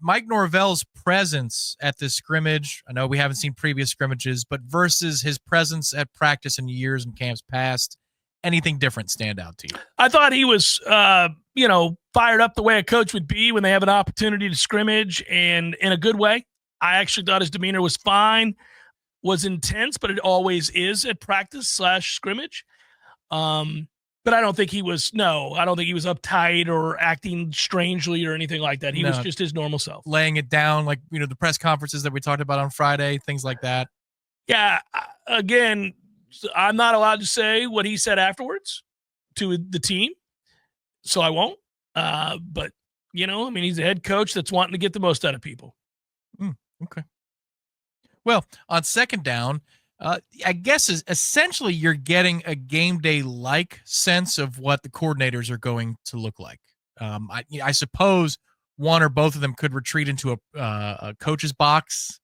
Mike Norvell's presence at this scrimmage, I know we haven't seen previous scrimmages, but versus his presence at practice in years and camps past, anything different stand out to you? I thought he was, fired up the way a coach would be when they have an opportunity to scrimmage, and in a good way. I actually thought his demeanor was fine, was intense, but it always is at practice / scrimmage. But I don't think he was uptight or acting strangely or anything like that. He was just his normal self. Laying it down, like, the press conferences that we talked about on Friday, things like that. Yeah, again, I'm not allowed to say what he said afterwards to the team, so I won't. But, he's a head coach that's wanting to get the most out of people. Okay. Well, on second down, I guess essentially you're getting a game day-like sense of what the coordinators are going to look like. I suppose one or both of them could retreat into a coach's box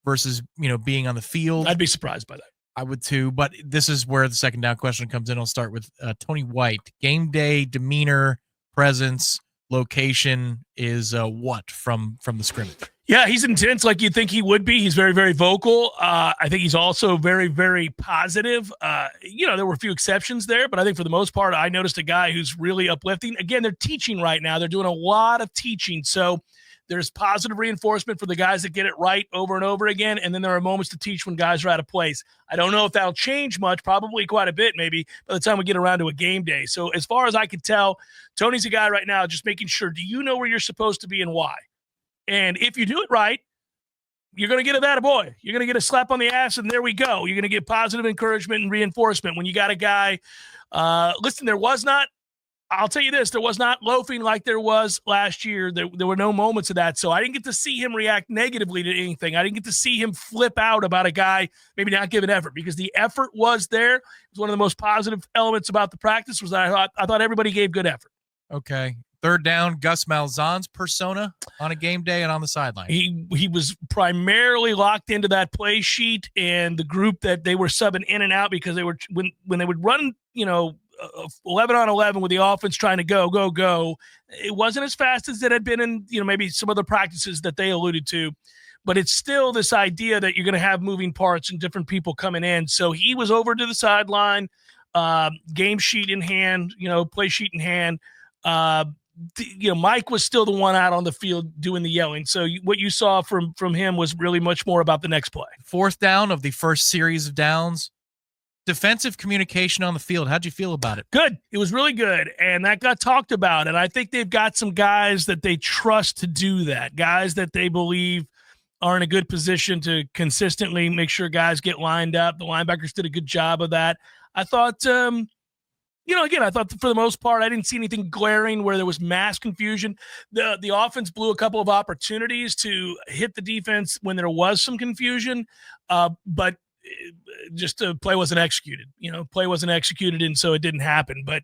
versus, being on the field. I'd be surprised by that. I would too, but this is where the second down question comes in. I'll start with Tony White. Game day, demeanor, presence, location is what from the scrimmage? Yeah, he's intense like you'd think he would be. He's very, very vocal. I think he's also very, very positive. There were a few exceptions there, but I think for the most part, I noticed a guy who's really uplifting. Again, they're teaching right now. They're doing a lot of teaching. So there's positive reinforcement for the guys that get it right over and over again, and then there are moments to teach when guys are out of place. I don't know if that'll change much, probably quite a bit maybe, by the time we get around to a game day. So as far as I can tell, Tony's a guy right now just making sure, do you know where you're supposed to be and why? And if you do it right, you're going to get a attaboy. You're going to get a slap on the ass, and there we go. You're going to get positive encouragement and reinforcement when you got a guy. Listen, there was not loafing like there was last year. There were no moments of that. So I didn't get to see him react negatively to anything. I didn't get to see him flip out about a guy maybe not giving effort, because the effort was there. It was one of the most positive elements about the practice was that I thought everybody gave good effort. Okay. Third down, Gus Malzahn's persona on a game day and on the sideline. He was primarily locked into that play sheet and the group that they were subbing in and out, because they were when they would run, 11 on 11 with the offense trying to go. It wasn't as fast as it had been in, maybe some other practices that they alluded to, but it's still this idea that you're going to have moving parts and different people coming in. So he was over to the sideline, game sheet in hand, play sheet in hand. Mike was still the one out on the field doing the yelling. So what you saw from him was really much more about the next play. Fourth down of the first series of downs. Defensive communication on the field. How'd you feel about it? Good. It was really good. And that got talked about. And I think they've got some guys that they trust to do that. Guys that they believe are in a good position to consistently make sure guys get lined up. The linebackers did a good job of that. I thought, I thought for the most part, I didn't see anything glaring where there was mass confusion. The offense blew a couple of opportunities to hit the defense when there was some confusion, but just the play wasn't executed. And so it didn't happen. But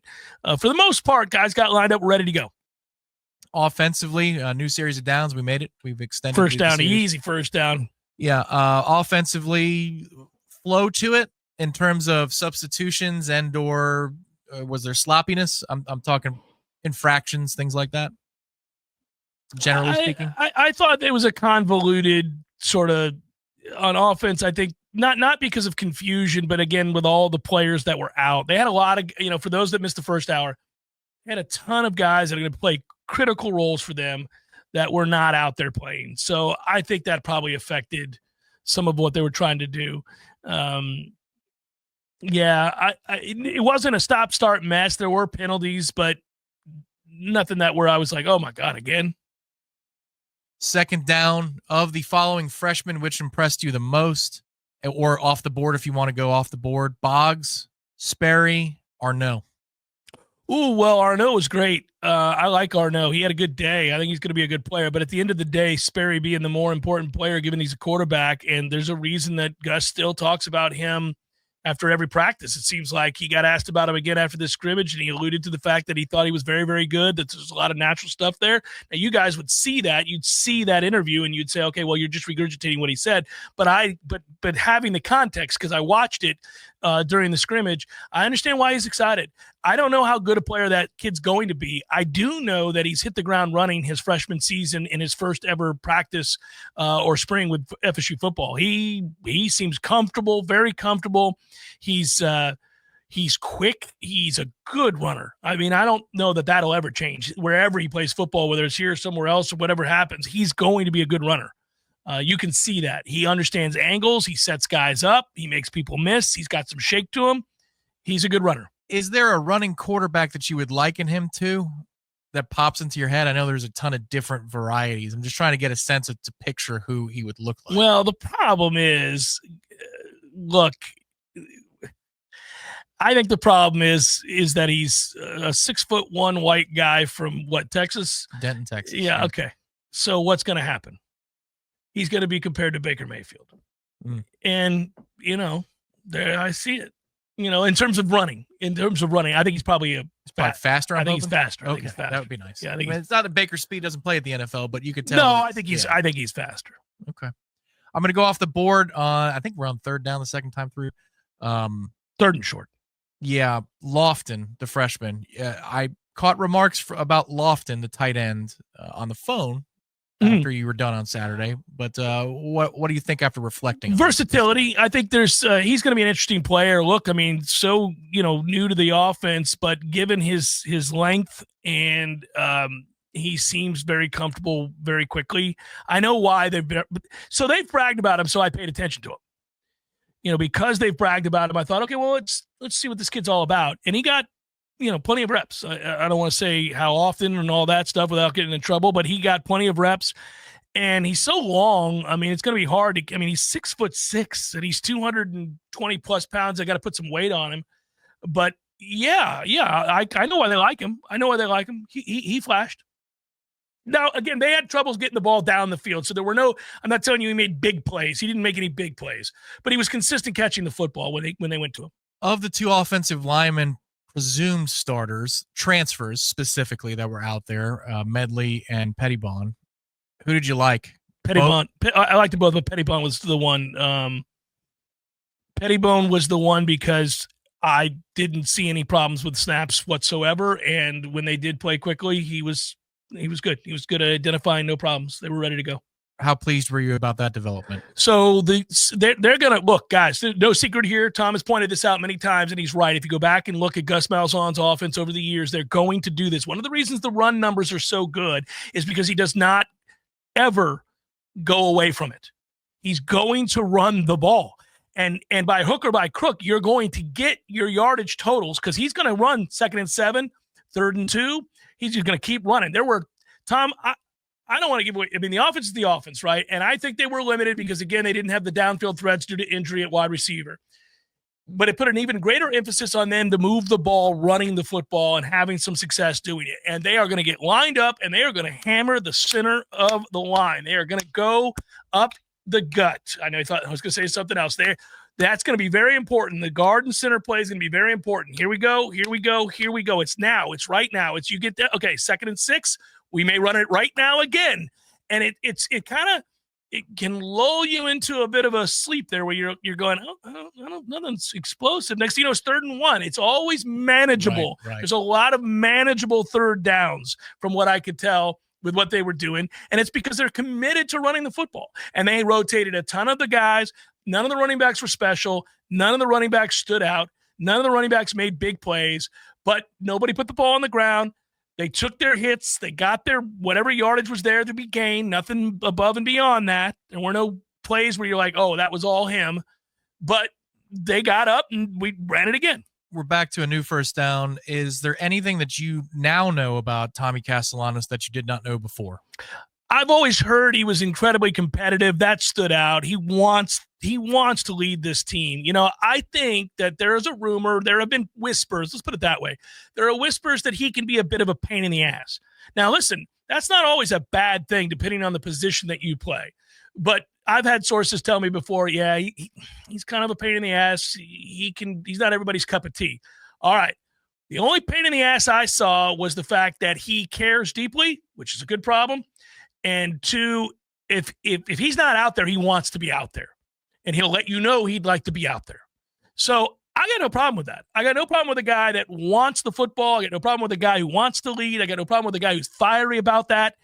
for the most part, guys got lined up, ready to go. Offensively, a new series of downs. We made it. We've extended first down, easy first down. Yeah, offensively, flow to it in terms of substitutions and or was there sloppiness? I'm talking infractions, things like that. Generally speaking, I thought it was a convoluted sort of on offense. I think not because of confusion, but again with all the players that were out, they had a lot of for those that missed the first hour, they had a ton of guys that are going to play critical roles for them that were not out there playing. So I think that probably affected some of what they were trying to do. It wasn't a stop-start mess. There were penalties, but nothing that where I was like, oh, my God, again. Second down of the following freshmen, which impressed you the most, or off the board if you want to go off the board? Boggs, Sperry, Arnaud. Ooh, well, Arnaud was great. I like Arnaud. He had a good day. I think he's going to be a good player. But at the end of the day, Sperry being the more important player, given he's a quarterback, and there's a reason that Gus still talks about him after every practice. It seems like he got asked about him again after this scrimmage, and he alluded to the fact that he thought he was very, very good, that there's a lot of natural stuff there. Now, you guys would see that. You'd see that interview, and you'd say, okay, well, you're just regurgitating what he said. But having the context, because I watched it, during the scrimmage. I understand why he's excited. I don't know how good a player that kid's going to be. I do know that he's hit the ground running his freshman season in his first ever practice or spring with FSU football. He seems comfortable, very comfortable. He's quick. He's a good runner. I mean, I don't know that that'll ever change. Wherever he plays football, whether it's here or somewhere else or whatever happens, he's going to be a good runner. You can see that. He understands angles. He sets guys up. He makes people miss. He's got some shake to him. He's a good runner. Is there a running quarterback that you would liken him to that pops into your head? I know there's a ton of different varieties. I'm just trying to get a sense of to picture who he would look like. Well, the problem is, look, I think the problem is that he's a 6'1" white guy from what, Texas? Denton, Texas. Yeah. Okay. So what's going to happen? He's going to be compared to Baker Mayfield. And, there I see it. In terms of running, I think he's probably faster. I think he's faster. Okay, that would be nice. Yeah, it's not that Baker's speed doesn't play at the NFL, but you could tell. No, I think he's faster. Okay. I'm going to go off the board. I think we're on third down the second time through. Third and short. Yeah, Lofton, the freshman. I caught remarks about Lofton, the tight end, on the phone after you were done on Saturday. But what do you think after reflecting? Versatility. I think he's going to be an interesting player. Look, I mean, so new to the offense, but given his length and he seems very comfortable very quickly. I know why they've bragged about him, so I paid attention to him. Because they've bragged about him, I thought, okay, well, let's see what this kid's all about. And he got, plenty of reps. I don't want to say how often and all that stuff without getting in trouble, but he got plenty of reps. And he's so long. I mean, it's going to be hard to. I mean, he's 6'6" and he's 220 plus pounds. I got to put some weight on him. But yeah, I know why they like him. He flashed. Now, again, they had troubles getting the ball down the field. So there were I'm not telling you he made big plays. He didn't make any big plays, but he was consistent catching the football when they went to him. Of the two offensive linemen, presumed starters, transfers specifically that were out there, Medley and Pettibon, who did you like? Pettibon. I liked them both, but Pettibon was the one. Pettibon was the one because I didn't see any problems with snaps whatsoever. And when they did play quickly, he was good. He was good at identifying no problems. They were ready to go. How pleased were you about that development? So they're going to look, guys, no secret here. Tom has pointed this out many times, and he's right. If you go back and look at Gus Malzahn's offense over the years, they're going to do this. One of the reasons the run numbers are so good is because he does not ever go away from it. He's going to run the ball. And by hook or by crook, you're going to get your yardage totals because he's going to run 2nd and 7, 3rd and 2. He's just going to keep running. Tom, I don't want to give away. I mean, the offense is the offense, right? And I think they were limited because, again, they didn't have the downfield threats due to injury at wide receiver. But it put an even greater emphasis on them to move the ball, running the football, and having some success doing it. And they are going to get lined up, and they are going to hammer the center of the line. They are going to go up the gut. I know I thought I was going to say something else there. That's going to be very important. The guard and center play is going to be very important. Here we go. It's now. It's right now. You get that. Okay, 2nd and 6. We may run it right now again. And it can lull you into a bit of a sleep there where you're going, nothing's explosive. Next thing you know, it's 3rd and 1. It's always manageable. Right. There's a lot of manageable third downs from what I could tell with what they were doing. And it's because they're committed to running the football. And they rotated a ton of the guys. None of the running backs were special. None of the running backs stood out. None of the running backs made big plays. But nobody put the ball on the ground. They took their hits. They got their whatever yardage was there to be gained. Nothing above and beyond that. There were no plays where you're like, oh, that was all him. But they got up and we ran it again. We're back to a new first down. Is there anything that you now know about Tommy Castellanos that you did not know before? I've always heard he was incredibly competitive. That stood out. He wants to lead this team. I think that there is a rumor. There have been whispers. Let's put it that way. There are whispers that he can be a bit of a pain in the ass. Now, listen, that's not always a bad thing depending on the position that you play. But I've had sources tell me before, yeah, he's kind of a pain in the ass. He's not everybody's cup of tea. All right. The only pain in the ass I saw was the fact that he cares deeply, which is a good problem. And 2, if he's not out there, he wants to be out there. And he'll let you know he'd like to be out there. So I got no problem with that. I got no problem with a guy that wants the football. I got no problem with a guy who wants to lead. I got no problem with a guy who's fiery about that.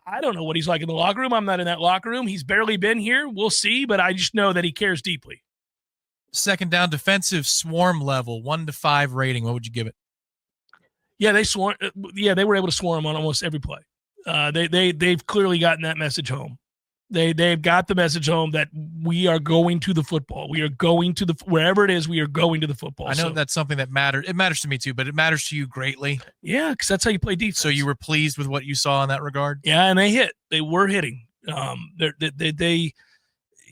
I don't know what he's like in the locker room. I'm not in that locker room. He's barely been here. We'll see, but I just know that he cares deeply. Second down, defensive swarm level, 1 to 5 rating. What would you give it? Yeah, they swarm. Yeah, they were able to swarm on almost every play. They've clearly gotten that message home. They've got the message home that we are going to the football. We are going to wherever it is. We are going to the football. I know that's something that matters. It matters to me too, but it maers to you greatly. Yeah, because that's how you play defense. So you were pleased with what you saw in that regard? Yeah, and they hit. They were hitting.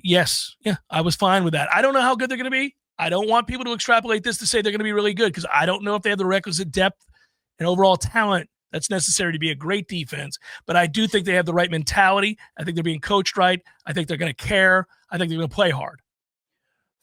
Yes, yeah, I was fine with that. I don't know how good they're going to be. I don't want people to extrapolate this to say they're going to be really good because I don't know if they have the requisite depth and overall talent that's necessary to be a great defense. But I do think they have the right mentality. I think they're being coached right. I think they're going to care. I think they're going to play hard.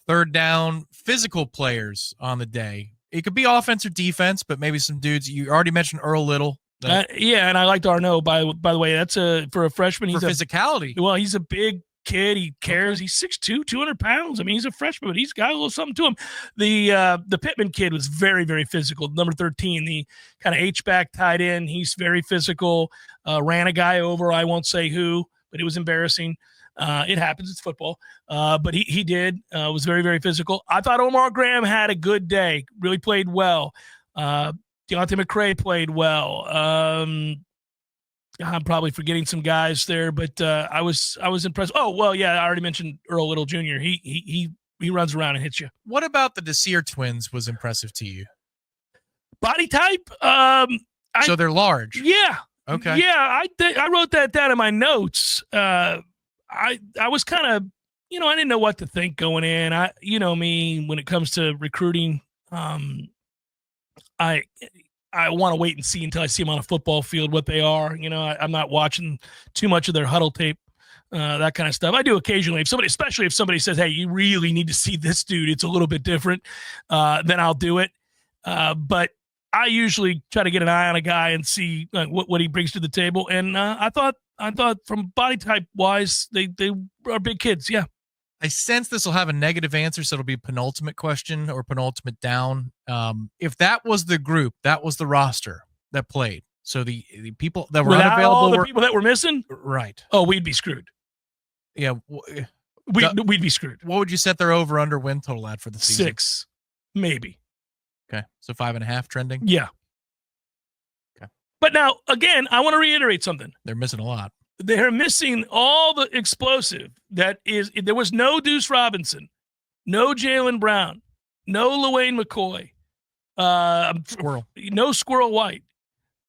Third down, physical players on the day. It could be offense or defense, but maybe some dudes. You already mentioned Earl Little. Yeah, and I liked Arnaud, by the way. That's for a freshman. He's physicality. Well, he's a big kid. He cares. Okay. He's 6'2", 200 pounds. I mean, he's a freshman, but he's got a little something to him. The Pittman kid was very, very physical. Number 13, the kind of H-back tight end. He's very physical. Ran a guy over. I won't say who, but it was embarrassing. It happens. It's football. But he did. Was very, very physical. I thought Omar Graham had a good day. Really played well. Deontay McCray played well. I'm probably forgetting some guys there, but I was impressed. Oh, well, yeah, I already mentioned Earl Little Jr. He runs around and hits you. What about the Desir twins was impressive to you? Body type? So they're large. Yeah. Okay. Yeah, I wrote that down in my notes. I was kind of, I didn't know what to think going in. Me, when it comes to recruiting, I want to wait and see until I see them on a football field what they are. I'm not watching too much of their huddle tape, that kind of stuff. I do occasionally, especially if somebody says, "Hey, you really need to see this dude. It's a little bit different," then I'll do it. But I usually try to get an eye on a guy and see what he brings to the table. And I thought from body type wise, they are big kids. Yeah. I sense this will have a negative answer, so it'll be penultimate question or penultimate down. If that was the group, that was the roster that played. So the people that were unavailable, all the people that were missing, right? Oh, we'd be screwed. Yeah, we'd be screwed. What would you set their over/under win total at for the season? 6, maybe. Okay, so 5.5 trending. Yeah. Okay, but now again, I want to reiterate something. They're missing a lot. They're missing all the explosive. There was no Deuce Robinson, no Jalen Brown, no LaWayne McCoy, no Squirrel White.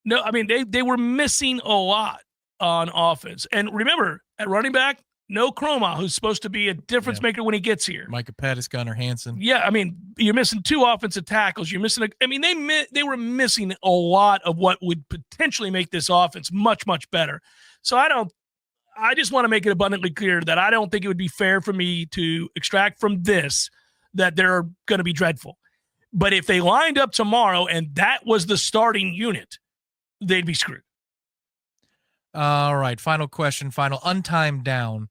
No, I mean, they were missing a lot on offense. And remember, at running back, no Chroma, who's supposed to be a difference maker when he gets here. Micah Pettis, Gunnar Hansen. Yeah, I mean, you're missing 2 offensive tackles. You're missing they were missing a lot of what would potentially make this offense much, much better. So I just want to make it abundantly clear that I don't think it would be fair for me to extract from this that they're going to be dreadful. But if they lined up tomorrow and that was the starting unit, they'd be screwed. All right, final question, final untimed down.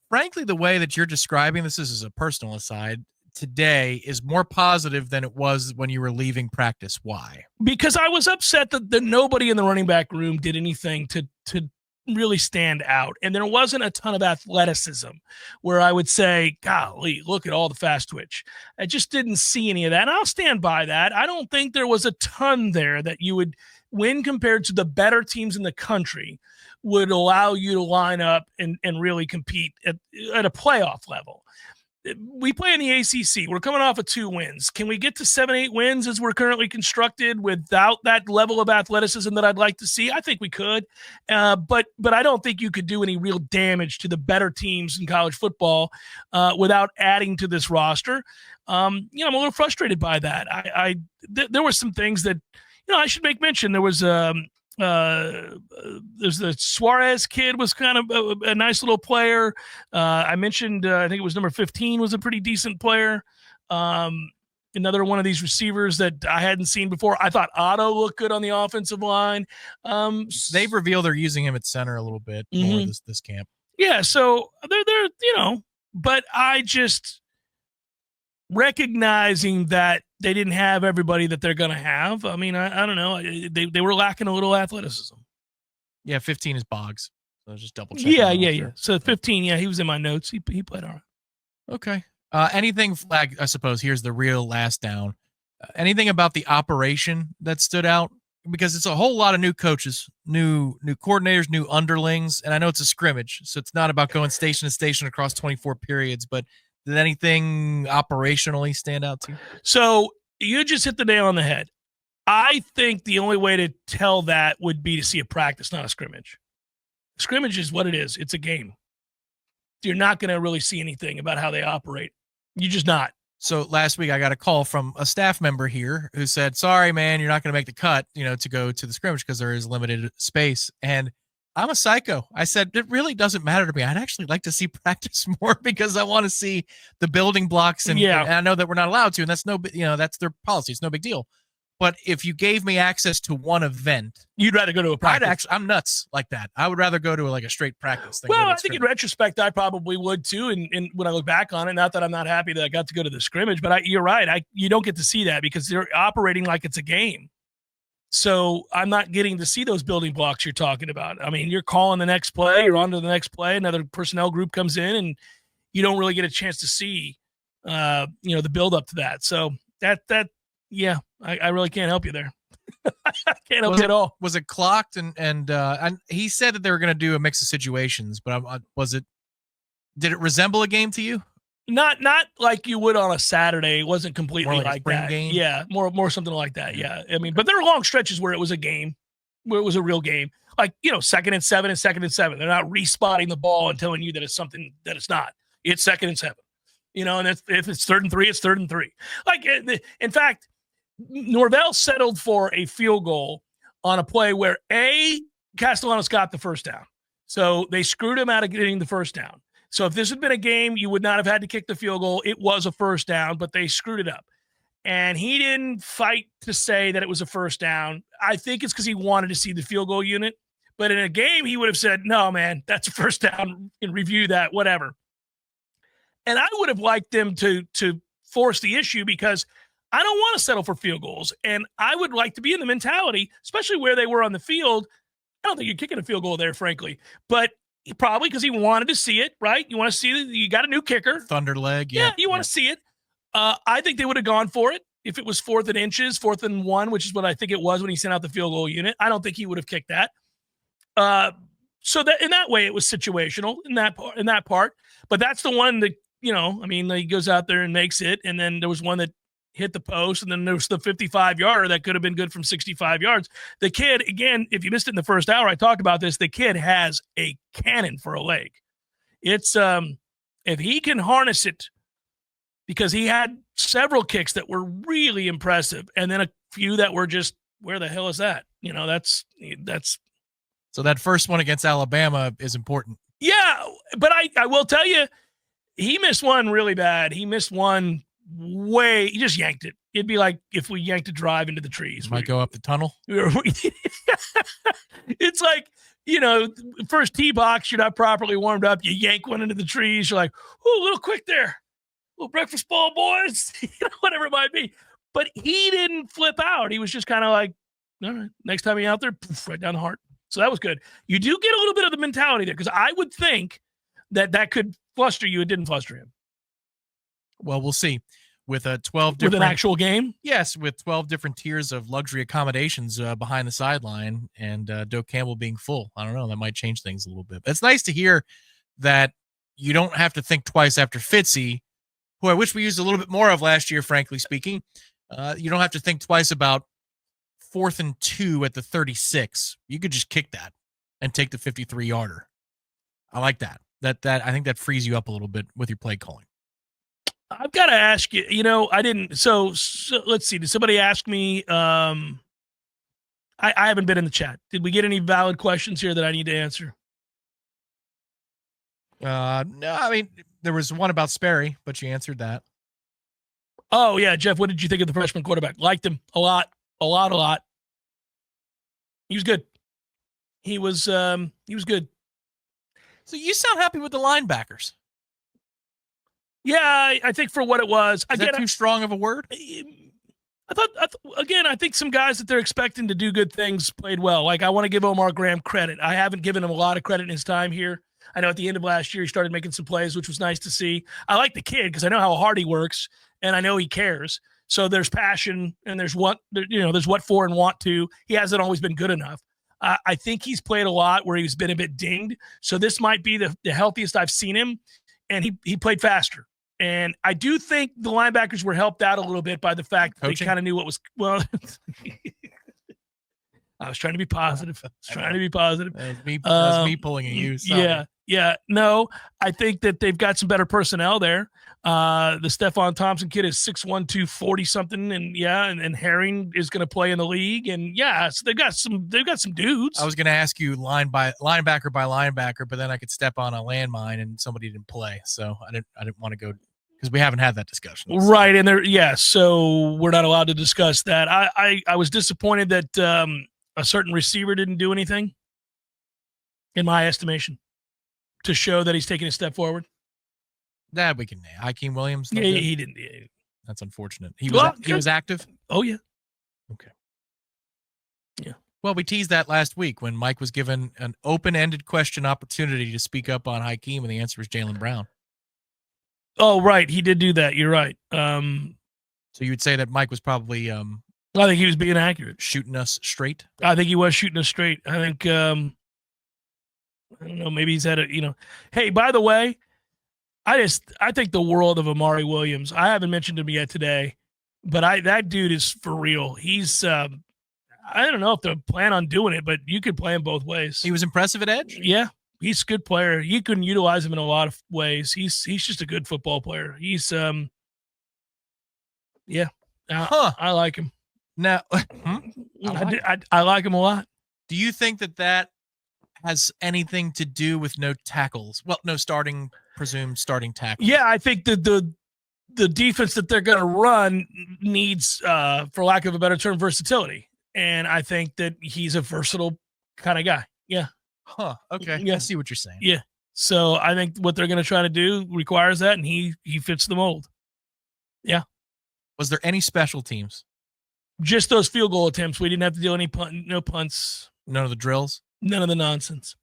Frankly, the way that you're describing this is a personal aside. Today is more positive than it was when you were leaving practice. Why? Because I was upset that nobody in the running back room did anything to really stand out. And there wasn't a ton of athleticism where I would say, golly, look at all the fast twitch. I just didn't see any of that. And I'll stand by that. I don't think there was a ton there that you would, when compared to the better teams in the country, would allow you to line up and really compete at a playoff level. We play in the ACC. We're coming off of 2 wins. Can we get to 7-8 wins as we're currently constructed without that level of athleticism that I'd like to see? I think we could, but I don't think you could do any real damage to the better teams in college football without adding to this roster. I'm a little frustrated by that. There were some things that I should make mention. There was there's the Suarez kid was kind of a nice little player. I mentioned, I think it was number 15 was a pretty decent player. Another one of these receivers that I hadn't seen before. I thought Otto looked good on the offensive line. They've revealed they're using him at center a little bit more this camp. Yeah. So they're, but recognizing that they didn't have everybody that they're going to have. I mean, I don't know. They were lacking a little athleticism. Yeah, 15 is Boggs. So just double check. Yeah. So 15, he was in my notes. He played all right. Okay. Anything flag, I suppose, here's the real last down. Anything about the operation that stood out? Because it's a whole lot of new coaches, new coordinators, new underlings, and I know it's a scrimmage, so it's not about going station to station across 24 periods, but did anything operationally stand out to you? So you just hit the nail on the head. I think the only way to tell that would be to see a practice, not a scrimmage. Scrimmage is what it is. It's a game. You're not going to really see anything about how they operate. You're just not. So last week I got a call from a staff member here who said, sorry, man, you're not going to make the cut, to go to the scrimmage because there is limited space. And I'm a psycho. I said, it really doesn't matter to me. I'd actually like to see practice more because I want to see the building blocks. And I know that we're not allowed to, and that's that's their policy. It's no big deal. But if you gave me access to one event, you'd rather go to a practice. I'm nuts like that. I would rather go to a straight practice thing. Well, I think in retrospect, I probably would too. And when I look back on it, not that I'm not happy that I got to go to the scrimmage, but you're right. You don't get to see that because they're operating like it's a game. So I'm not getting to see those building blocks you're talking about. I mean, you're calling the next play, you're on to the next play, another personnel group comes in, and you don't really get a chance to see, the build up to that. So yeah, I really can't help you there. I can't help you at all. Was it clocked? And he said that they were going to do a mix of situations, but did it resemble a game to you? Not like you would on a Saturday. It wasn't completely more like spring that. Game? Yeah, more something like that. Yeah. I mean, but there were long stretches where it was a game, where it was a real game. Like, 2nd and 7 and 2nd and 7. They're not respotting the ball and telling you that it's something that it's not. It's 2nd and 7. And if it's 3rd and 3, it's 3rd and 3. Like, in fact, Norvell settled for a field goal on a play where Castellanos got the first down. So they screwed him out of getting the first down. So if this had been a game, you would not have had to kick the field goal. It was a first down, but they screwed it up. And he didn't fight to say that it was a first down. I think it's because he wanted to see the field goal unit. But in a game, he would have said, no, man, that's a first down. You can review that, whatever. And I would have liked them to force the issue because I don't want to settle for field goals. And I would like to be in the mentality, especially where they were on the field. I don't think you're kicking a field goal there, frankly. But probably because he wanted to see it, right? You want to see it. You got a new kicker. Thunder leg. Yeah, you want to see it. I think they would have gone for it if it was 4th and inches, 4th and 1, which is what I think it was when he sent out the field goal unit. I don't think he would have kicked that. So that in that way, it was situational in that part. But that's the one that, he goes out there and makes it. And then there was one that hit the post, and then there was the 55-yarder that could have been good from 65 yards. The kid, again, if you missed it in the first hour, I talked about this, the kid has a cannon for a leg. It's if he can harness it, because he had several kicks that were really impressive, and then a few that were just, where the hell is that? That's so that first one against Alabama is important. Yeah, but I will tell you, he missed one really bad. He missed one he just yanked it. It'd be like if we yanked a drive into the trees. Might go up the tunnel. It's like, first tee box, you're not properly warmed up. You yank one into the trees. You're like, oh, a little quick there. A little breakfast ball, boys. Whatever it might be. But he didn't flip out. He was just kind of like, all right, next time you're out there, poof, right down the heart. So that was good. You do get a little bit of the mentality there, because I would think that could fluster you. It didn't fluster him. Well, we'll see. With 12 different, with an actual game? Yes, with 12 different tiers of luxury accommodations behind the sideline, and Doak Campbell being full. I don't know. That might change things a little bit. But it's nice to hear that you don't have to think twice after Fitzy, who I wish we used a little bit more of last year, frankly speaking. You don't have to think twice about 4th and 2 at the 36. You could just kick that and take the 53-yarder. I like that. That I think that frees you up a little bit with your play calling. I've got to ask you, I didn't. So let's see. Did somebody ask me? I haven't been in the chat. Did we get any valid questions here that I need to answer? No, I mean, there was one about Sperry, but you answered that. Oh, yeah. Jeff, what did you think of the freshman quarterback? Liked him a lot. He was good. He was good. So you sound happy with the linebackers. Yeah, I think for what it was. Is that too strong of a word? I think some guys that they're expecting to do good things played well. Like, I want to give Omar Graham credit. I haven't given him a lot of credit in his time here. I know at the end of last year he started making some plays, which was nice to see. I like the kid because I know how hard he works and I know he cares. So there's passion and there's what for and want to. He hasn't always been good enough. I think he's played a lot where he's been a bit dinged. So this might be the healthiest I've seen him, and he played faster. And I do think the linebackers were helped out a little bit by the fact that they kind of knew what was – well, I was trying to be positive. That was me pulling at you. Sorry. Yeah. No, I think that they've got some better personnel there. The Stephon Thompson kid is 6'1", 240 something, and Herring is going to play in the league, and so they've got some dudes. I was going to ask you linebacker by linebacker, but then I could step on a landmine and somebody didn't play, so I didn't want to go because we haven't had that discussion. Right, and so we're not allowed to discuss that. I was disappointed that a certain receiver didn't do anything, in my estimation, to show that he's taking a step forward. That we can name. Hakeem Williams? Yeah, he didn't. That's unfortunate. He was active? Oh, yeah. Okay. Yeah. Well, we teased that last week when Mike was given an open-ended question opportunity to speak up on Hakeem, and the answer was Jaylen Brown. Oh, right. He did do that. You're right. So you would say that Mike was probably I think he was being accurate. Shooting us straight? I think he was shooting us straight. I think I don't know, maybe he's had hey, by the way, I think the world of Amari Williams. I haven't mentioned him yet today, but that dude is for real. He's I don't know if they plan on doing it, but you could play him both ways. He was impressive at edge? Yeah. He's a good player. You can utilize him in a lot of ways. He's just a good football player. He's I like him. Now, I like him a lot. Do you think that has anything to do with no tackles? Well, no presumed starting tackles. Yeah, I think that the defense that they're going to run needs, for lack of a better term, versatility. And I think that he's a versatile kind of guy. Yeah. Huh. Okay. Yeah. I see what you're saying. Yeah. So I think what they're going to try to do requires that, and he fits the mold. Yeah. Was there any special teams? Just those field goal attempts. We didn't have to do any no punts. None of the drills? None of the nonsense.